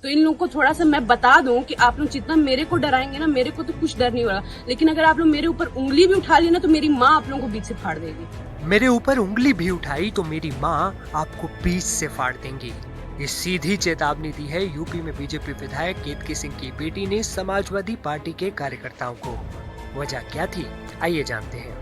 तो इन लोगों को थोड़ा सा मैं बता दूं कि आप लोग जितना मेरे को डराएंगे ना, मेरे को तो कुछ डर नहीं होगा, लेकिन अगर आप लोग मेरे ऊपर उंगली भी उठा ली ना तो मेरी माँ आप लोगों को बीच से फाड़ देगी। मेरे ऊपर उंगली भी उठाई तो मेरी माँ आपको बीच से फाड़ देंगी। ये सीधी चेतावनी दी है यूपी में बीजेपी विधायक केतकी सिंह की बेटी ने समाजवादी पार्टी के कार्यकर्ताओं को। वजह क्या थी, आइए जानते हैं।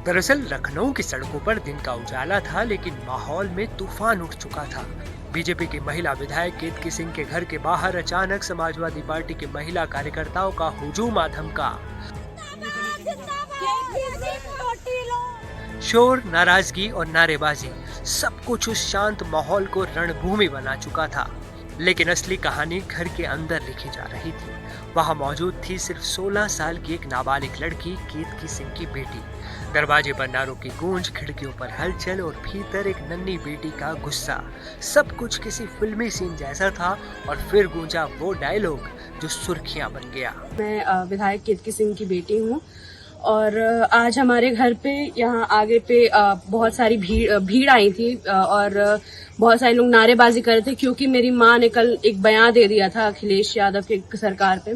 दरअसल लखनऊ की सड़कों पर दिन का उजाला था, लेकिन माहौल में तूफान उठ चुका था। बीजेपी की महिला विधायक केतकी सिंह के घर के बाहर अचानक समाजवादी पार्टी के महिला कार्यकर्ताओं का हुजूम आधमका। शोर, नाराजगी और नारेबाजी, सब कुछ उस शांत माहौल को रणभूमि बना चुका था। लेकिन असली कहानी घर के अंदर लिखी जा रही थी। वहां मौजूद थी सिर्फ 16 साल की एक नाबालिग लड़की केतकी सिंह की बेटी। दरवाजे पर नारों की गूंज, खिड़कियों पर हलचल और भीतर एक नन्ही बेटी का गुस्सा। सब कुछ किसी फिल्मी सीन जैसा था और फिर गूंजा वो डायलॉग जो सुर्खियां बन गया। मैं विधायक केतकी सिंह की बेटी हूँ और आज हमारे घर पे यहाँ आगे पे बहुत सारी भीड़ आई थी और बहुत सारे लोग नारेबाजी कर रहे थे, क्योंकि मेरी माँ ने कल एक बयान दे दिया था अखिलेश यादव की सरकार पे।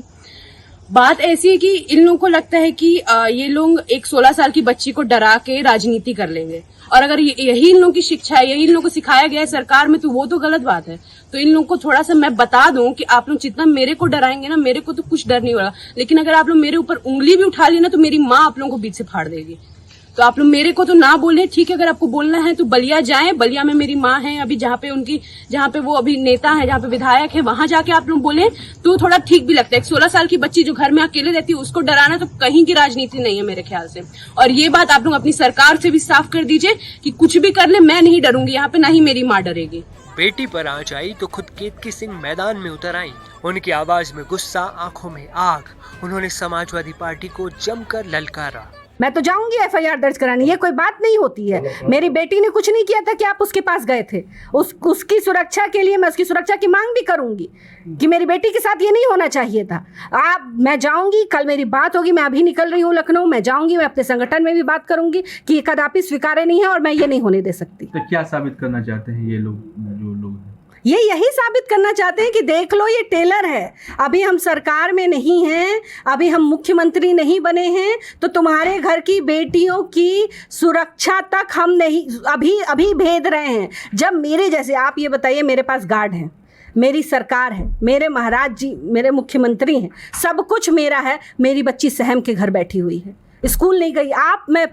बात ऐसी है कि इन लोगों को लगता है कि ये लोग एक 16 साल की बच्ची को डरा के राजनीति कर लेंगे, और अगर यही इन लोगों की शिक्षा है, यही इन लोगों को सिखाया गया है सरकार में, तो वो तो गलत बात है। तो इन लोगों को थोड़ा सा मैं बता दूं कि आप लोग जितना मेरे को डराएंगे ना, मेरे को तो कुछ डर नहीं होगा, लेकिन अगर आप लोग मेरे ऊपर उंगली भी उठा ली ना तो मेरी माँ आप लोगों को बीच से फाड़ देगी। तो आप लोग मेरे को तो ना बोले, ठीक है। अगर आपको बोलना है तो बलिया जाएं, बलिया में मेरी माँ है अभी, जहाँ पे वो अभी नेता है, जहाँ पे विधायक है, वहां जाके आप लोग बोले तो थोड़ा ठीक भी लगता है। एक 16 साल की बच्ची जो घर में अकेले रहती है उसको डराना तो कहीं की राजनीति नहीं है मेरे ख्याल से। और ये बात आप लोग अपनी सरकार से भी साफ कर दीजिए कि कुछ भी कर ले, मैं नहीं डरूंगी यहाँ पे, ना ही मेरी माँ डरेगी। बेटी पर आंच आई तो खुद केतकी सिंह मैदान में उतर आई। उनकी आवाज में गुस्सा, आंखों में आग। उन्होंने समाजवादी पार्टी को जमकर ललकारा। मैं तो जाऊंगी एफआईआर दर्ज कराने, ये कोई बात नहीं होती है। मेरी बेटी ने कुछ नहीं किया था कि आप उसके पास गए थे। उसकी सुरक्षा के लिए मैं उसकी सुरक्षा की मांग भी करूंगी कि मेरी बेटी के साथ ये नहीं होना चाहिए था। मैं जाऊंगी, कल मेरी बात होगी। मैं अभी निकल रही हूँ लखनऊ, मैं जाऊंगी, मैं अपने संगठन में भी बात करूंगी कि ये कदापि स्वीकार्य नहीं है और मैं ये नहीं होने दे सकती। तो क्या साबित करना चाहते हैं ये लोग, जो लोग हैं? ये यही साबित करना चाहते हैं कि देख लो, ये टेलर है। अभी हम सरकार में नहीं हैं, अभी हम मुख्यमंत्री नहीं बने हैं, तो तुम्हारे घर की बेटियों की सुरक्षा तक हम नहीं अभी भेद रहे हैं। जब मेरे जैसे, आप ये बताइए, मेरे पास गार्ड हैं, मेरी सरकार है, मेरे महाराज जी मेरे मुख्यमंत्री हैं, सब कुछ मेरा है। मेरी बच्ची सहम के घर बैठी हुई है, स्कूल नहीं गई।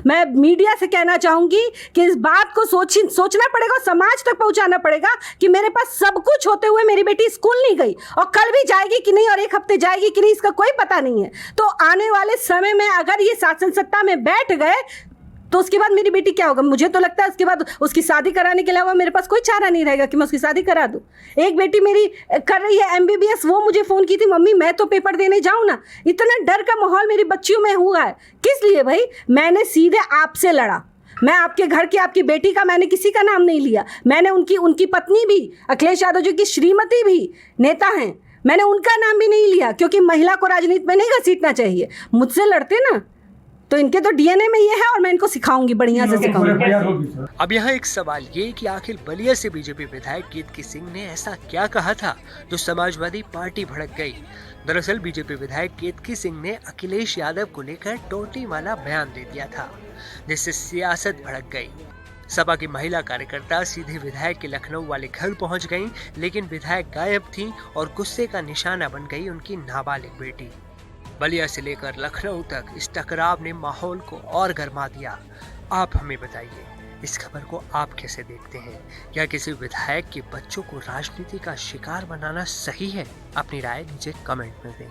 मैं मीडिया से कहना चाहूंगी कि इस बात को सोचना पड़ेगा, समाज तक पहुंचाना पड़ेगा कि मेरे पास सब कुछ होते हुए मेरी बेटी स्कूल नहीं गई, और कल भी जाएगी कि नहीं, और एक हफ्ते जाएगी कि नहीं, इसका कोई पता नहीं है। तो आने वाले समय में अगर ये शासन सत्ता में बैठ गए तो उसके बाद मेरी बेटी क्या होगा? मुझे तो लगता है उसके बाद उसकी शादी कराने के अलावा मेरे पास कोई चारा नहीं रहेगा कि मैं उसकी शादी करा दूं। एक बेटी मेरी कर रही है MBBS, वो मुझे फ़ोन की थी, मम्मी मैं तो पेपर देने जाऊं ना। इतना डर का माहौल मेरी बच्चियों में हुआ है। किस लिए भाई? मैंने सीधे आपसे लड़ा। मैं आपके घर की, आपकी बेटी का मैंने किसी का नाम नहीं लिया। मैंने उनकी पत्नी भी, अखिलेश यादव जी की श्रीमती भी नेता हैं, मैंने उनका नाम भी नहीं लिया, क्योंकि महिला को राजनीति में नहीं घसीटना चाहिए। मुझसे लड़ते ना तो इनके तो DNA में ये है, और मैं इनको सिखाऊंगी, बढ़िया से सिखाऊंगी। अब यहाँ एक सवाल ये कि आखिर बलिया से बीजेपी विधायक केतकी सिंह ने ऐसा क्या कहा था जो समाजवादी पार्टी भड़क गई। दरअसल बीजेपी विधायक केतकी सिंह ने अखिलेश यादव को लेकर टोटी वाला बयान दे दिया था, जिससे सियासत भड़क गई। सपा की महिला कार्यकर्ता सीधे विधायक के लखनऊ वाले घर पहुंच गईं, लेकिन विधायक गायब थीं और गुस्से का निशाना बन गई उनकी नाबालिग बेटी। बलिया से लेकर लखनऊ तक इस टकराव ने माहौल को और गर्मा दिया। आप हमें बताइए, इस खबर को आप कैसे देखते हैं? क्या किसी विधायक के बच्चों को राजनीति का शिकार बनाना सही है? अपनी राय नीचे कमेंट में दें।